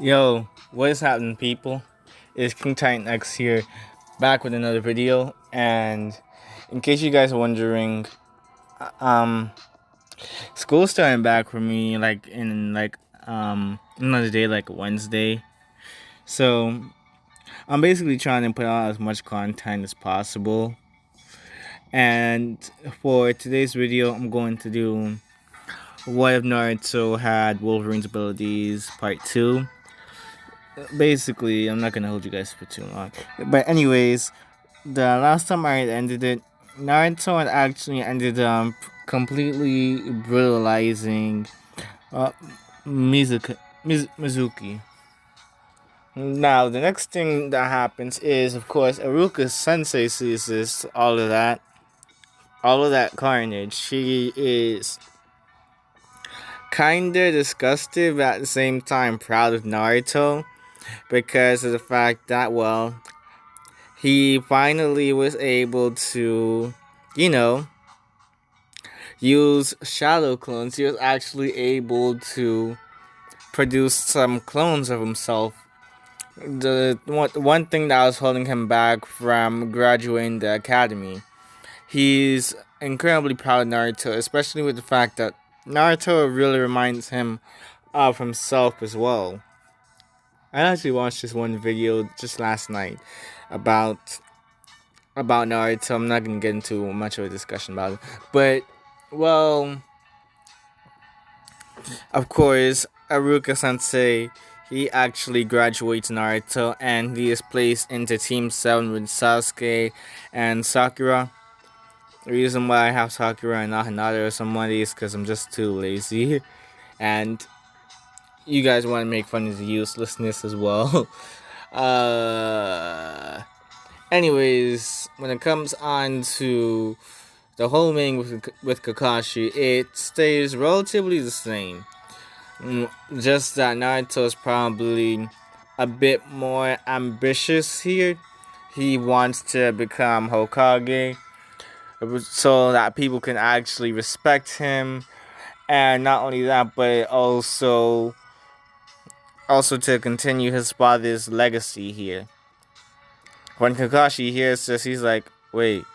Yo, what is happening, people? It's King Titan X here, back with another video. And in case you guys are wondering, um, school's starting back for me, like in another day, like Wednesday. So I'm basically trying to put out as much content as possible. And for today's video, I'm going to do what if Naruto had Wolverine's abilities, part 2. Basically, I'm not gonna hold you guys for too long. But anyways, the last time I ended it, Naruto had actually ended up completely brutalizing uh, Mizuki. Now, the next thing that happens is, of course, Aruka's sensei sees this, all of that carnage. She is kinda disgusted, but at the same time proud of Naruto because of the fact that, well, he finally was able to, you know, use shadow clones. He was actually able to produce some clones of himself. The one thing that was holding him back from graduating the academy. He's incredibly proud of Naruto, especially with the fact that Naruto really reminds him of himself as well. I actually watched this one video just last night about Naruto. I'm not gonna get into much of a discussion about it, but well, of course, Aruka Sensei, he actually graduates Naruto and he is placed into Team 7 with Sasuke and Sakura. The reason why I have Sakura and not Hinata or somebody is because I'm just too lazy. And you guys want to make fun of the uselessness as well. uh, Anyways, when it comes on to the whole thing with Kakashi, it stays relatively the same. Just that Naruto is probably a bit more ambitious here. He wants to become Hokage so that people can actually respect him, and not only that, but also to continue his father's legacy here. When Kakashi hears this, he's like, "Wait,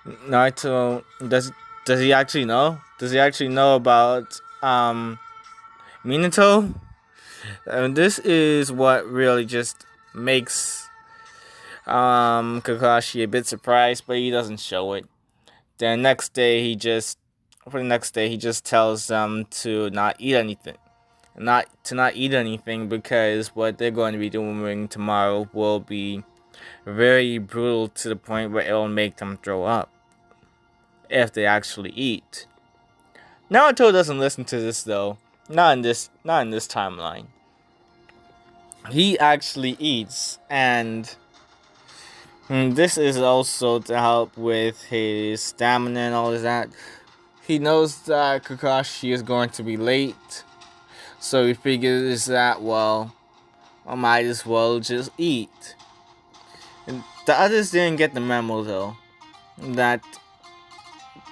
Naruto does he actually know? Does he actually know about Minato?" And this is what really just makes Kakashi a bit surprised, but he doesn't show it. The next day, he just tells them to not eat anything, not eat anything because what they're going to be doing tomorrow will be very brutal to the point where it will make them throw up if they actually eat. Naruto doesn't listen to this though. Not in this timeline. He actually eats, and this is also to help with his stamina and all of that. He knows that Kakashi is going to be late, so he figures that, well, I might as well just eat. And the others didn't get the memo though, that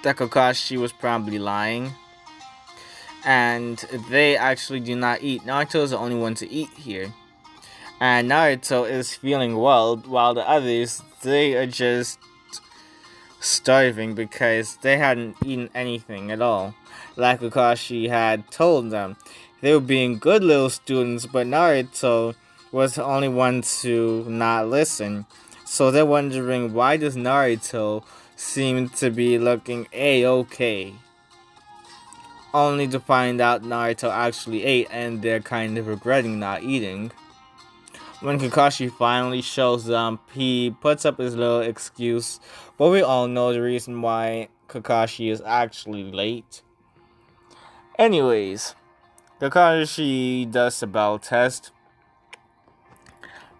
Kakashi was probably lying, and they actually do not eat. Naruto is the only one to eat here, and Naruto is feeling well, while the others, they are just starving because they hadn't eaten anything at all. Like Kakashi had told them, they were being good little students, but Naruto was the only one to not listen. So they're wondering, why does Naruto seem to be looking A-okay? Only to find out Naruto actually ate, and they're kind of regretting not eating. When Kakashi finally shows up, he puts up his little excuse, but we all know the reason why Kakashi is actually late. Anyways, Kakashi does the battle test.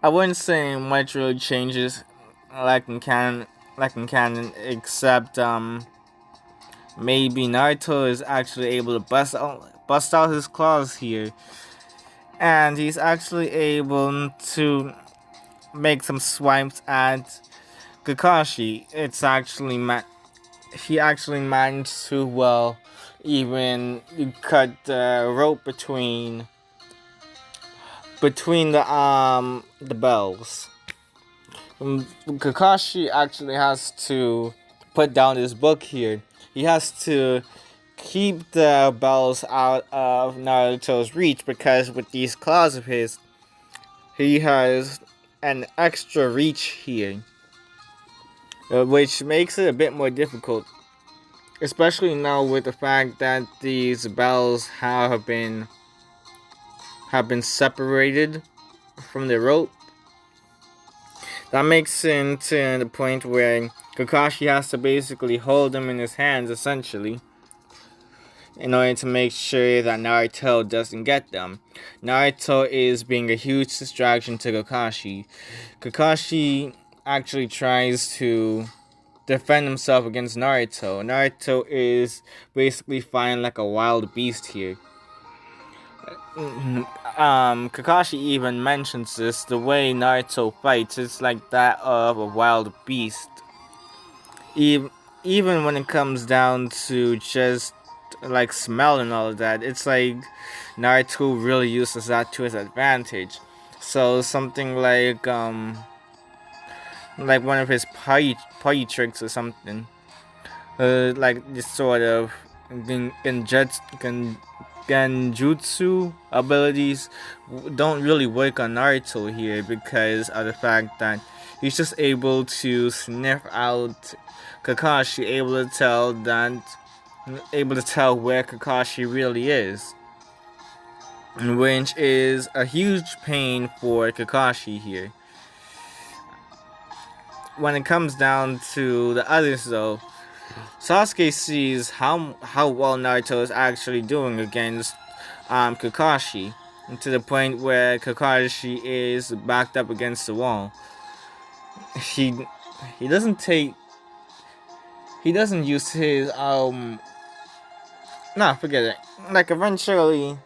I wouldn't say much really changes like in canon, except maybe Naruto is actually able to bust out his claws here, and he's actually able to make some swipes at Kakashi. He actually managed to, well, even cut the rope between between the bells. Kakashi actually has to put down his book here. He has to keep the bells out of Naruto's reach because with these claws of his, he has an extra reach here, which makes it a bit more difficult, especially now with the fact that these bells have been separated from the rope. That makes it to the point where Kakashi has to basically hold them in his hands, essentially, in order to make sure that Naruto doesn't get them. Naruto is being a huge distraction to Kakashi. Kakashi actually tries to defend himself against Naruto. Naruto is basically fighting like a wild beast here. Kakashi even mentions this, the way Naruto fights is like that of a wild beast. Even when it comes down to just like smell and all of that, it's like Naruto really uses that to his advantage. So something like one of his party tricks or something, like this sort of genjutsu abilities don't really work on Naruto here because of the fact that he's just able to sniff out Kakashi, able to tell where Kakashi really is, which is a huge pain for Kakashi here. When it comes down to the others though, Sasuke sees how well Naruto is actually doing against Kakashi, to the point where Kakashi is backed up against the wall. He doesn't use his forget it. Like eventually,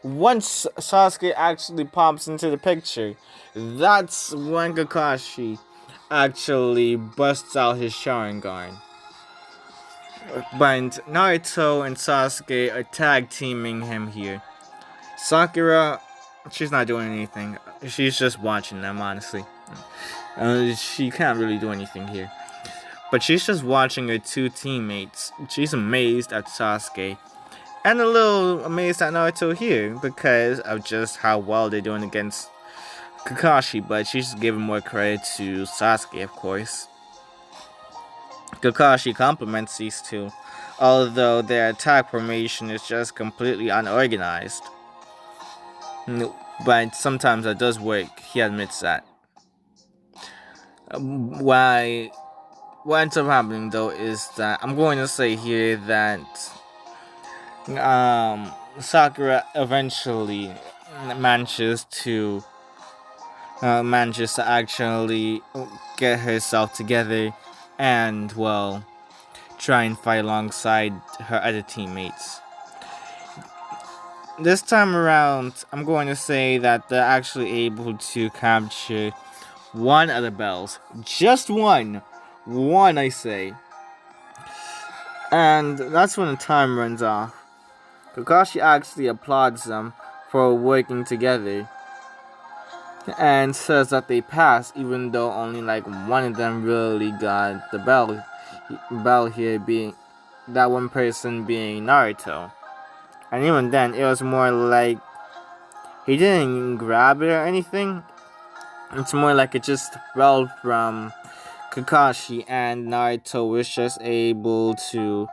once Sasuke actually pops into the picture, that's when Kakashi actually busts out his Sharingan. But Naruto and Sasuke are tag teaming him here. Sakura, she's not doing anything. She's just watching them, honestly. She can't really do anything here. But she's just watching her two teammates. She's amazed at Sasuke. And a little amazed at Naruto here because of just how well they're doing against Kakashi. But she's giving more credit to Sasuke, of course. Kakashi compliments these two, although their attack formation is just completely unorganized. But sometimes that does work, he admits that. What ends up happening though is that I'm going to say here that Sakura eventually manages to actually get herself together and, well, try and fight alongside her other teammates. This time around, I'm going to say that they're actually able to capture one of the bells. Just one. One, I say. And that's when the time runs off. Kakashi actually applauds them for working together and says that they passed, even though only like one of them really got the bell here, being that one person being Naruto. And even then, it was more like he didn't grab it or anything. It's more like it just fell from Kakashi, and Naruto was just able to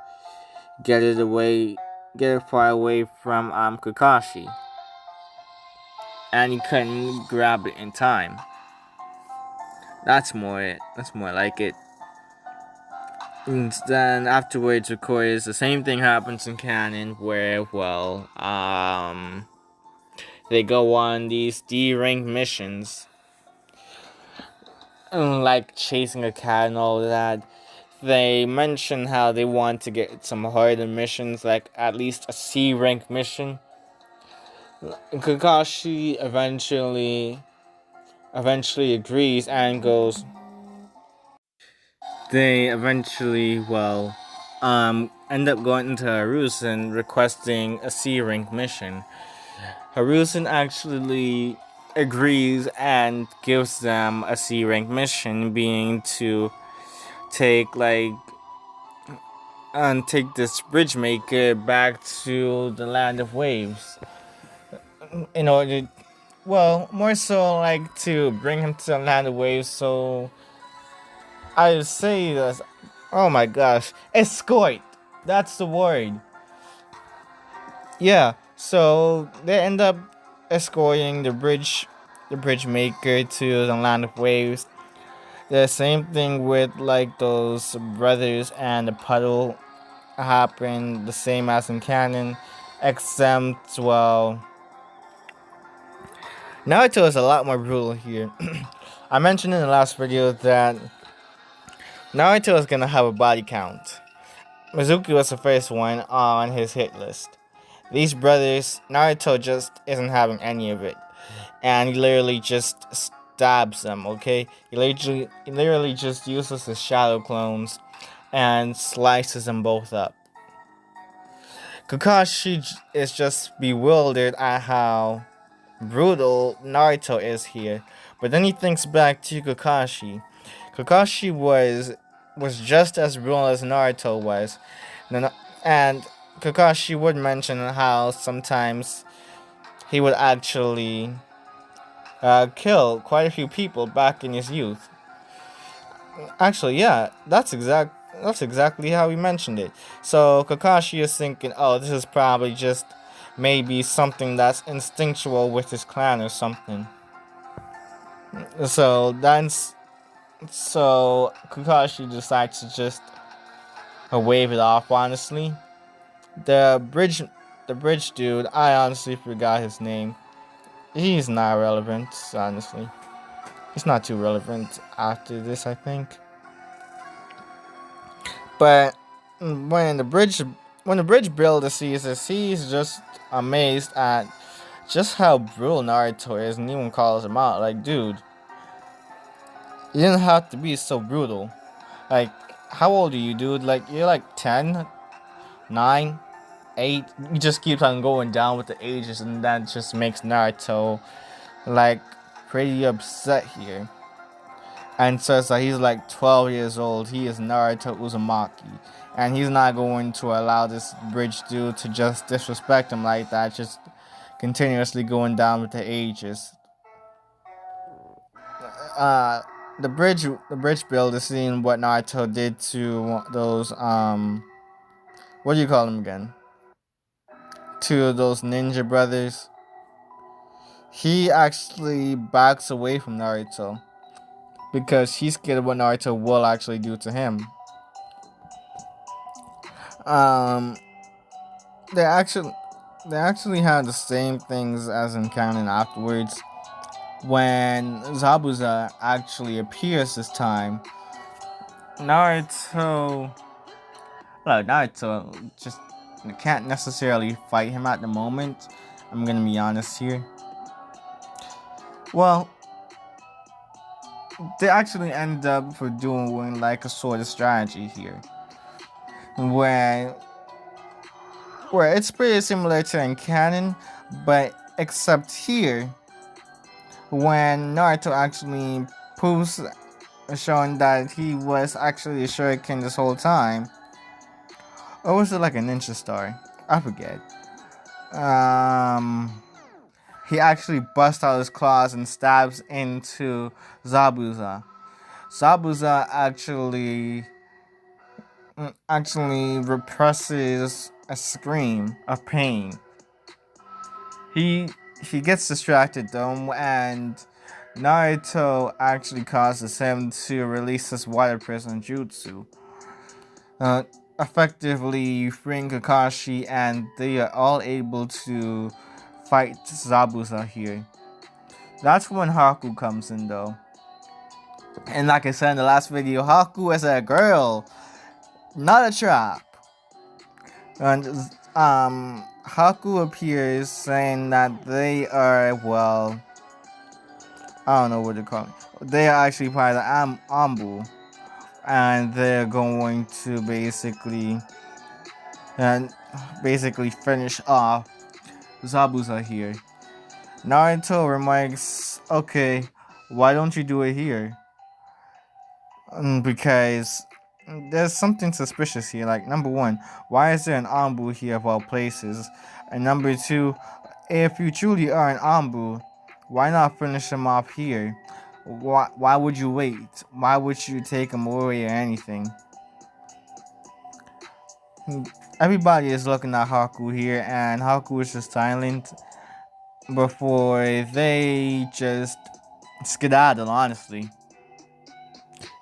get it far away from Kakashi, and he couldn't grab it in time. That's more it. That's more like it. And then afterwards, of course, the same thing happens in canon, where they go on these D-rank missions, like chasing a cat and all that. They mention how they want to get some harder missions, like at least a C-rank mission. Kakashi eventually agrees and goes. They eventually, end up going into Harusen requesting a C-rank mission. Harusen actually agrees and gives them a C rank mission, being to take like and take this bridge maker back to the land of waves in order, well, more so like to bring him to the land of waves. So I would say this. Oh my gosh, escort. That's the word. Yeah. So they end up escorting the bridge maker to the land of waves. The same thing with like those brothers and the puddle happened the same as in canon, except well, Naruto is a lot more brutal here. I mentioned in the last video that Naruto is gonna have a body count. Mizuki was the first one on his hit list. These brothers, Naruto just isn't having any of it, and he literally just stabs them. Okay, he literally just uses his shadow clones and slices them both up. Kakashi is just bewildered at how brutal Naruto is here, but then he thinks back to Kakashi. Kakashi was just as brutal as Naruto was, and Kakashi would mention how sometimes he would actually kill quite a few people back in his youth. Actually, yeah, that's exactly how he mentioned it. So Kakashi is thinking, oh, this is probably just maybe something that's instinctual with his clan or something. So that's so Kakashi decides to just wave it off. Honestly, the bridge, the bridge dude, I honestly forgot his name. He's not relevant, honestly. He's not too relevant after this, I think. But when the bridge builder sees this, he's just amazed at just how brutal Naruto is, and even calls him out. Like, dude, you didn't have to be so brutal. Like, how old are you, dude? Like, you're like 10, 9, 8. You just keep on going down with the ages, and that just makes Naruto like pretty upset here. And says that he's like 12 years old. He is Naruto Uzumaki. And he's not going to allow this bridge dude to just disrespect him like that, just continuously going down with the ages. Uh, the bridge builder seeing what Naruto did to those what do you call them again? To those ninja brothers. He actually backs away from Naruto because he's scared of what Naruto will actually do to him. Um, they actually had the same things as in canon afterwards. When Zabuza actually appears this time, Naruto, well, Naruto just can't necessarily fight him at the moment. I'm gonna be honest here. Well, they actually end up for doing like a sort of strategy here, where it's pretty similar to in canon, but except here, when Naruto actually proves showing that he was actually a shuriken this whole time, or was it like a ninja star? I forget. Um, he actually busts out his claws and stabs into Zabuza. Zabuza actually represses a scream of pain. He gets distracted though, and Naruto actually causes him to release his water prison jutsu, uh, effectively freeing Kakashi, and they are all able to fight Zabuza here. That's when Haku comes in though. And like I said in the last video, Haku is a girl, not a trap. And Haku appears saying that they are, well, I don't know what to call it. They are actually part of the Ambu, and they're going to basically finish off Zabuza here. Naruto remarks, okay, why don't you do it here? Because there's something suspicious here. Like, number one, why is there an Anbu here of all places? And number two, if you truly are an Anbu, why not finish him off here? Why would you wait? Why would you take him away or anything? Everybody is looking at Haku here, and Haku is just silent before they just skedaddle, honestly.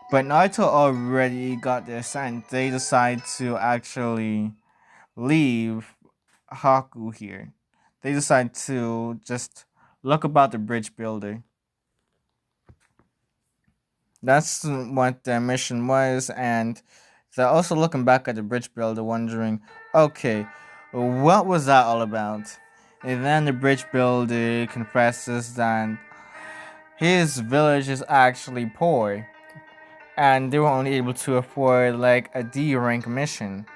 But Naruto already got their scent. They decide to actually leave Haku here. They decide to just look about the bridge builder. That's what their mission was, and they're also looking back at the bridge builder, wondering, okay, what was that all about? And then the bridge builder confesses that his village is actually poor, and they were only able to afford like a D rank mission.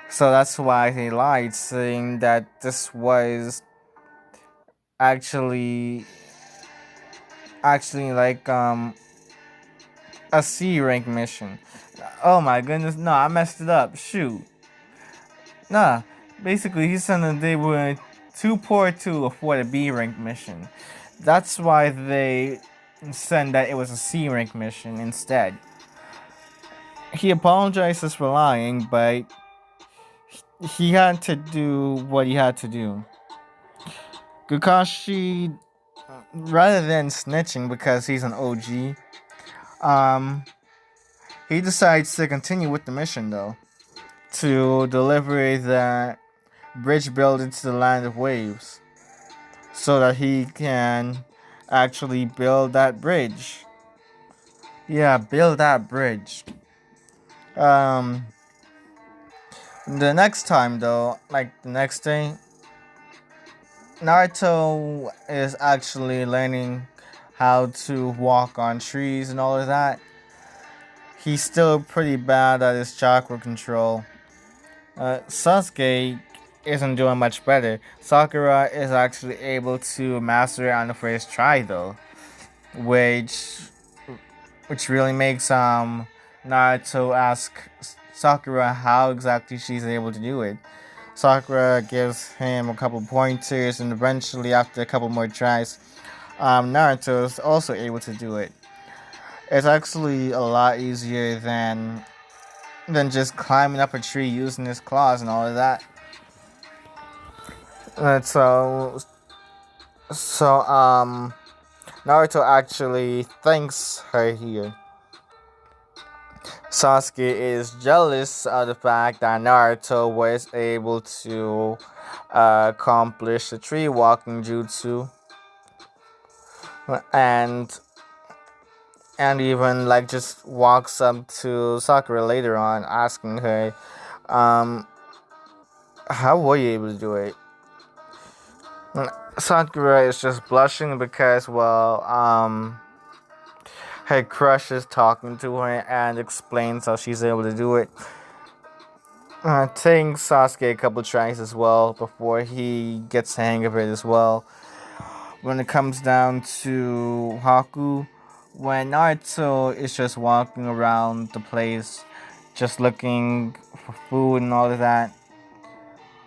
So that's why they lied, saying that this was actually like a C rank mission. Oh my goodness, no, I messed it up. Shoot. Nah. Basically he said that they were too poor to afford a B rank mission. That's why they said that it was a C rank mission instead. He apologizes for lying, but he had to do what he had to do. Kakashi, rather than snitching because he's an OG, um, he decides to continue with the mission though, to deliver the bridge building to the land of waves, so that he can actually build that bridge. Yeah, build that bridge. Um, the next time though, like the next day, Naruto is actually learning how to walk on trees and all of that. He's still pretty bad at his chakra control. Sasuke isn't doing much better. Sakura is actually able to master it on the first try though, which really makes Naruto ask Sakura how exactly she's able to do it. Sakura gives him a couple pointers, and eventually, after a couple more tries, Naruto is also able to do it. It's actually a lot easier than just climbing up a tree using his claws and all of that. And so Naruto actually thanks her here. Sasuke is jealous of the fact that Naruto was able to accomplish the tree walking jutsu, and even like just walks up to Sakura later on, asking her, um, "How were you able to do it?" Sakura is just blushing because, well, her crush is talking to her and explains how she's able to do it. Taking Sasuke a couple tries as well before he gets the hang of it as well. When it comes down to Haku, when Naruto is just walking around the place, just looking for food and all of that,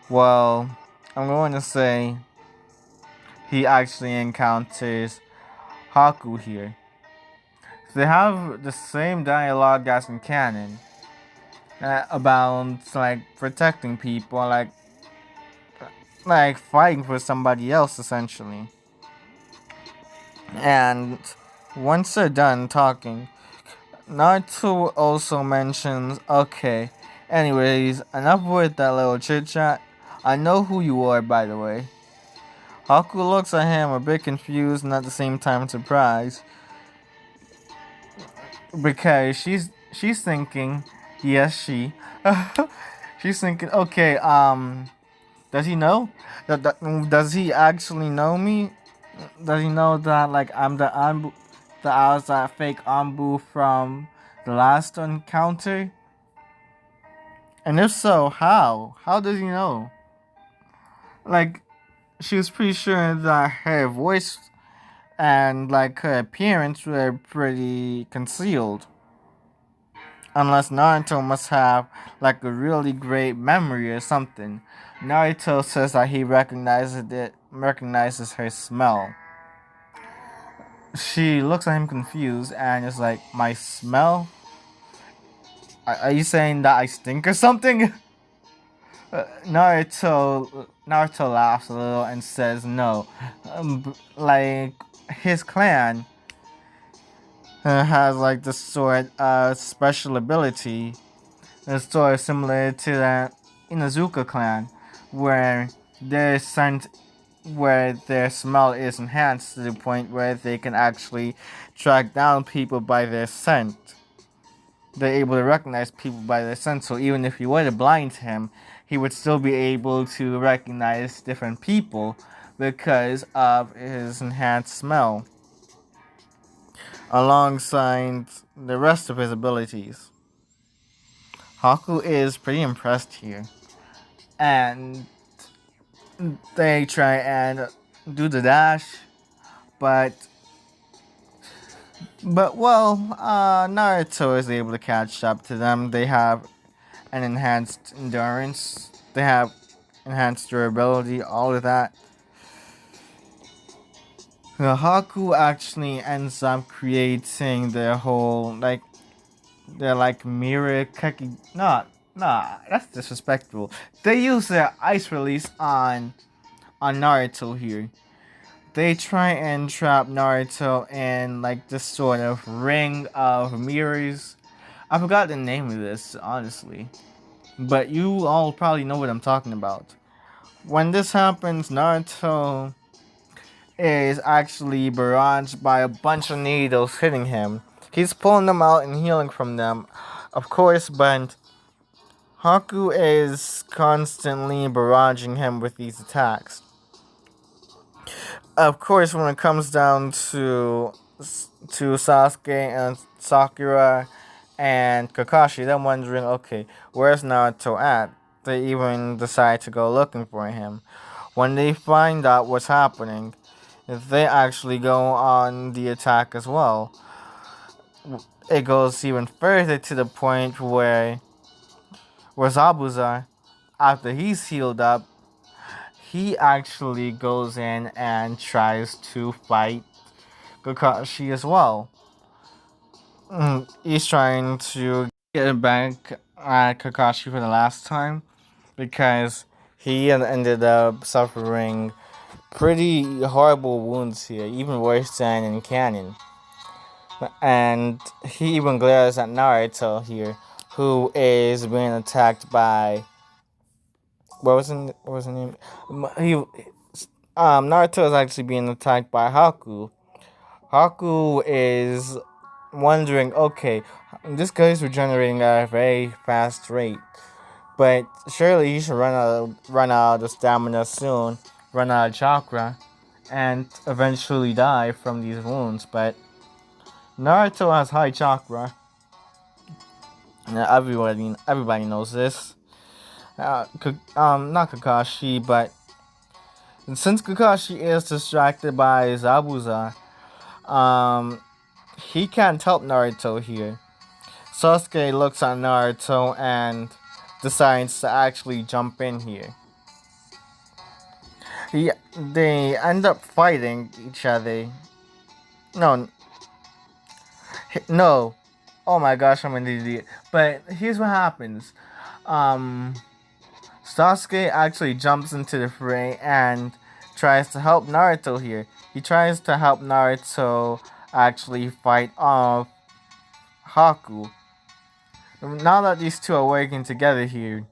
well, I'm going to say he actually encounters Haku here. They have the same dialogue as in canon, about like protecting people, like fighting for somebody else essentially. And once they're done talking, Naruto also mentions, okay, anyways, enough with that little chit chat. I know who you are, by the way. Haku looks at him a bit confused and at the same time surprised, because she's thinking, yes, she's thinking, okay, does he know? Does he actually know me? Does he know that like I'm the Anbu, that I was that fake Anbu from the last encounter? And if so, how? How does he know? Like, she was pretty sure that her voice and like her appearance were pretty concealed. Unless Naruto must have like a really great memory or something. Naruto says that he recognizes her smell. She looks at him confused and is like, "My smell? Are you saying that I stink or something?" Naruto laughs a little and says, "No, like his clan has like this sort of special ability, a sort of similar to the Inazuka clan, where their scent, where their smell is enhanced to the point where they can actually track down people by their scent. They're able to recognize people by their scent. So even if you were to blind him, he would still be able to recognize different people because of his enhanced smell, alongside the rest of his abilities." Haku is pretty impressed here, and they try and do the dash, but Naruto is able to catch up to them. They have an enhanced endurance. They have enhanced durability. All of that. Haku actually ends up creating their whole like mirror keki. Nah, that's disrespectful. They use their ice release on Naruto here. They try and trap Naruto in like this sort of ring of mirrors. I forgot the name of this, honestly. But you all probably know what I'm talking about. When this happens, Naruto is actually barraged by a bunch of needles hitting him. He's pulling them out and healing from them, of course, but Haku is constantly barraging him with these attacks. Of course, when it comes down to Sasuke and Sakura and Kakashi, they're wondering, okay, where's Naruto at? They even decide to go looking for him. When they find out what's happening, they actually go on the attack as well. It goes even further to the point where Zabuza, after he's healed up, he actually goes in and tries to fight Kakashi as well. He's trying to get back at Kakashi for the last time because he ended up suffering pretty horrible wounds here, even worse than in Canon. And he even glares at Naruto here, who is being attacked by what was the name? He Naruto is actually being attacked by Haku. Haku is wondering, okay, this guy is regenerating at a very fast rate, but surely he should run out of stamina soon, run out of chakra, and eventually die from these wounds. But Naruto has high chakra. Now, everybody knows this. Not Kakashi, but since Kakashi is distracted by Zabuza, he can't help Naruto here. Sasuke looks at Naruto and decides to actually jump in here. They end up fighting each other. No, no. Oh my gosh, I'm an idiot. But here's what happens. Um, Sasuke actually jumps into the fray and tries to help Naruto here. He tries to help Naruto actually fight off Haku. Now that these two are working together here,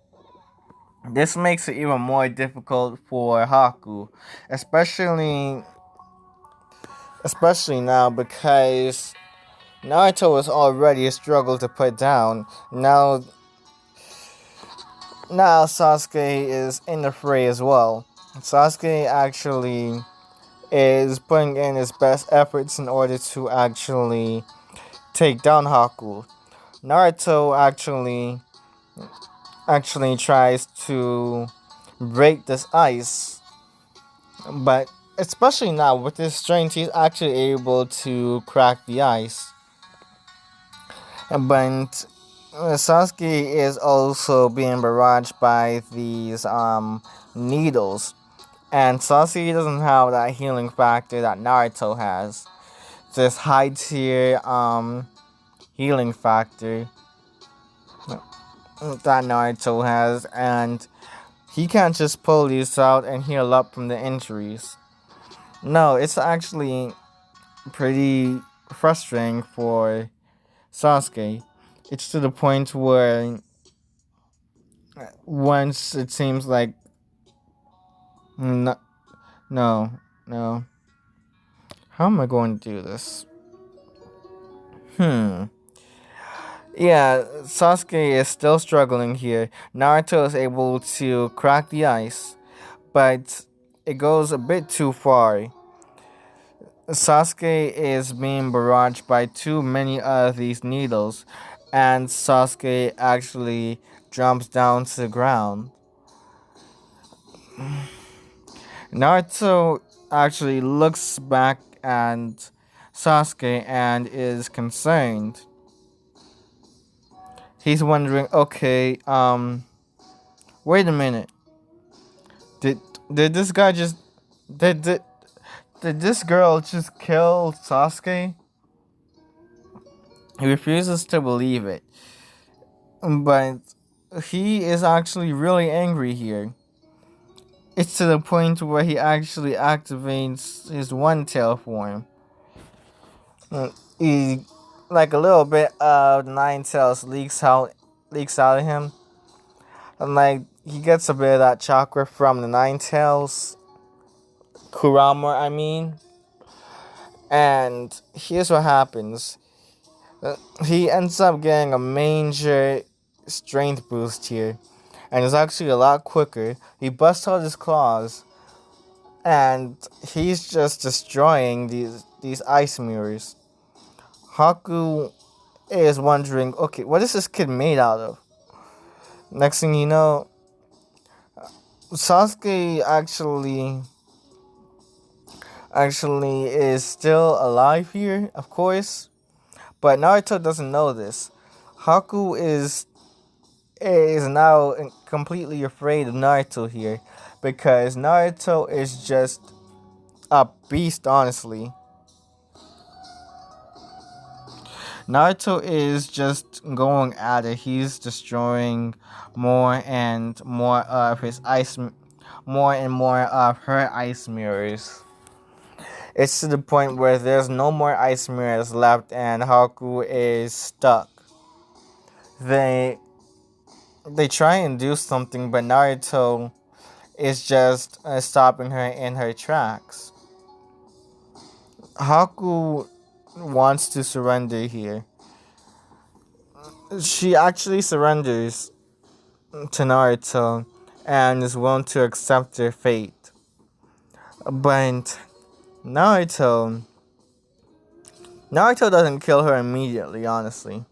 this makes it even more difficult for Haku, especially now because Naruto was already a struggle to put down. Now Sasuke is in the fray as well. Sasuke actually is putting in his best efforts in order to actually take down Haku. Naruto actually tries to break this ice But especially now with his strength, he's actually able to crack the ice. But Sasuke is also being barraged by these needles, and Sasuke doesn't have that healing factor that Naruto has. This high tier healing factor that Naruto has, and he can't just pull these out and heal up from the injuries. No, it's actually pretty frustrating for Sasuke. It's to the point where once it seems like no, no, no. How am I going to do this? Hmm. Yeah, Sasuke is still struggling here. Naruto is able to crack the ice, but it goes a bit too far. Sasuke is being barraged by too many of these needles, and Sasuke actually jumps down to the ground. Naruto actually looks back at Sasuke and is concerned. He's wondering, okay, wait a minute. Did did this guy just did did, did this girl just kill Sasuke? He refuses to believe it. But he is actually really angry here. It's to the point where he actually activates his one tail form. He, like a little bit of nine tails leaks out of him, and like he gets a bit of that chakra from the nine tails, Kurama, I mean. And here's what happens: he ends up getting a major strength boost here, and is actually a lot quicker. He busts out his claws, and he's just destroying these ice mirrors. Haku is wondering, okay, what is this kid made out of? Next thing you know, Sasuke actually is still alive here, of course, but Naruto doesn't know this. Haku is now completely afraid of Naruto here because Naruto is just a beast, honestly. Naruto is just going at it. He's destroying more and more of his more and more of her ice mirrors. It's to the point where there's no more ice mirrors left, and Haku is stuck. They they try and do something, but Naruto is just stopping her in her tracks. Haku wants to surrender here. She actually surrenders to Naruto and is willing to accept their fate. But Naruto Naruto doesn't kill her immediately, honestly.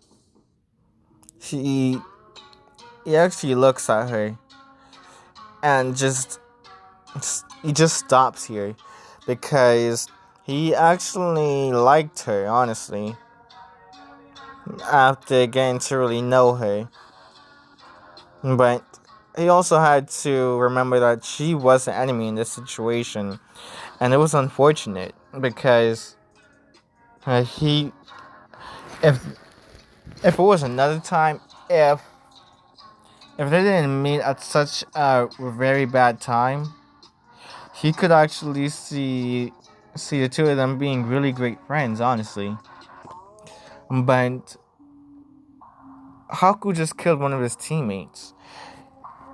He he actually looks at her and he just stops here because he actually liked her, honestly, after getting to really know her. But he also had to remember that she was the enemy in this situation, and it was unfortunate because he, if if it was another time, if they didn't meet at such a very bad time, he could actually see the two of them being really great friends, honestly. But Haku just killed one of his teammates.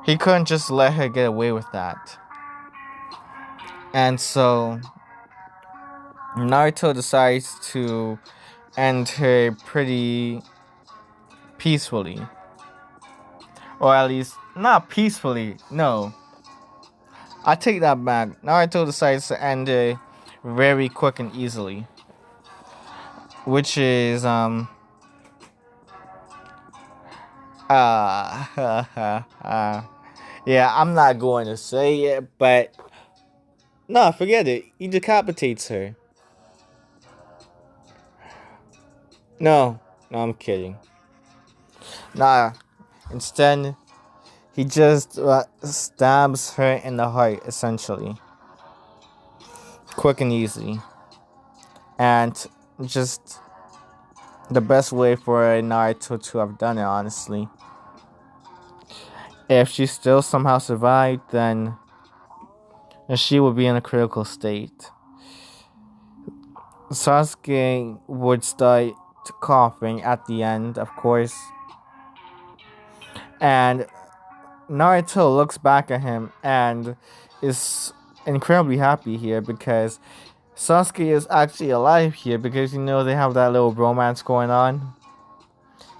He couldn't just let her get away with that. And so Naruto decides to end her pretty peacefully. Or at least, not peacefully, no. I take that back. Naruto decides to end her very quick and easily. Which is, uh, yeah, I'm not going to say it, but Nah, forget it. He decapitates her. No, no, I'm kidding. Nah, instead, he just stabs her in the heart, essentially. Quick and easy. And just the best way for Naruto to have done it, honestly. If she still somehow survived, then she would be in a critical state. Sasuke would start coughing at the end, of course. And Naruto looks back at him and is incredibly happy here because Sasuke is actually alive here because they have that little romance going on,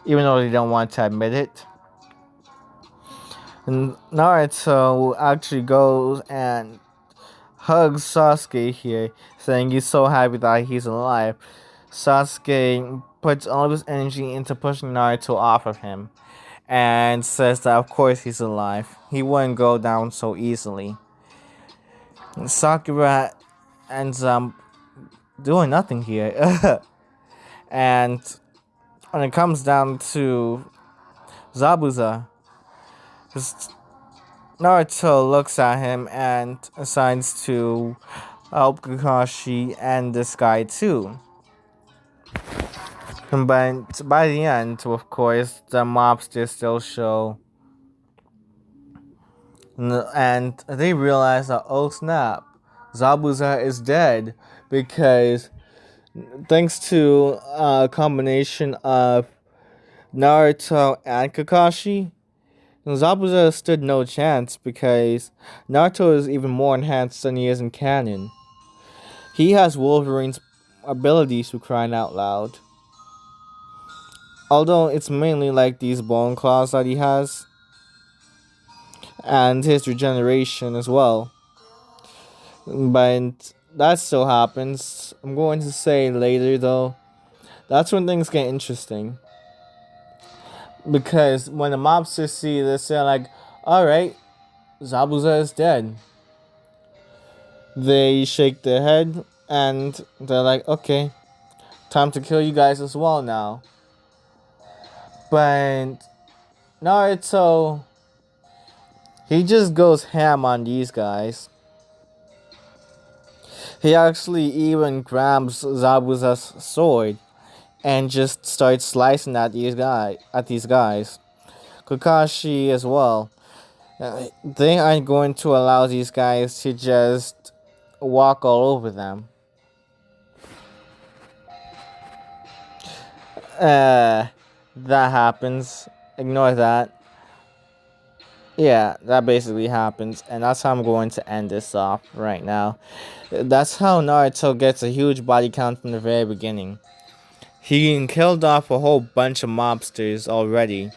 even though they don't want to admit it. And Naruto actually goes and hugs Sasuke here, saying he's so happy that he's alive. Sasuke puts all of his energy into pushing Naruto off of him and says that of course he's alive. He wouldn't go down so easily. Sakura ends up doing nothing here. And when it comes down to Zabuza, Naruto looks at him and decides to help Kakashi and this guy too. But by the end, of course, the mobsters still show. And they realize that, oh snap, Zabuza is dead because thanks to a combination of Naruto and Kakashi, Zabuza stood no chance because Naruto is even more enhanced than he is in canon. He has Wolverine's abilities, to crying out loud. Although it's mainly like these bone claws that he has, and his regeneration as well. But that still happens. I'm going to say later though. That's when things get interesting. Because when the mobsters see this, they're like, alright, Zabuza is dead. They shake their head and they're like, okay, time to kill you guys as well now. But Naruto, he just goes ham on these guys. He actually even grabs Zabuza's sword and just starts slicing at these guys. Kakashi as well. They aren't going to allow these guys to just walk all over them. That happens. Ignore that. Yeah, that basically happens, and that's how I'm going to end this off right now. That's how Naruto gets a huge body count from the very beginning. He killed off a whole bunch of mobsters already.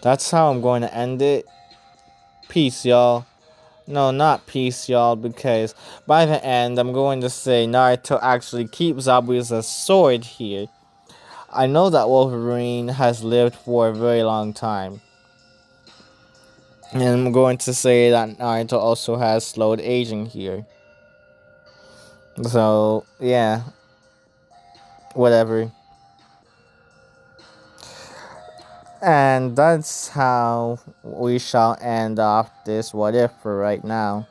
That's how I'm going to end it. Peace, y'all. No, not peace, y'all, because by the end, I'm going to say Naruto actually keeps Zabuza's sword here. I know that Wolverine has lived for a very long time. And I'm going to say that Naruto also has slowed aging here. So, yeah. Whatever. And that's how we shall end off this what if for right now.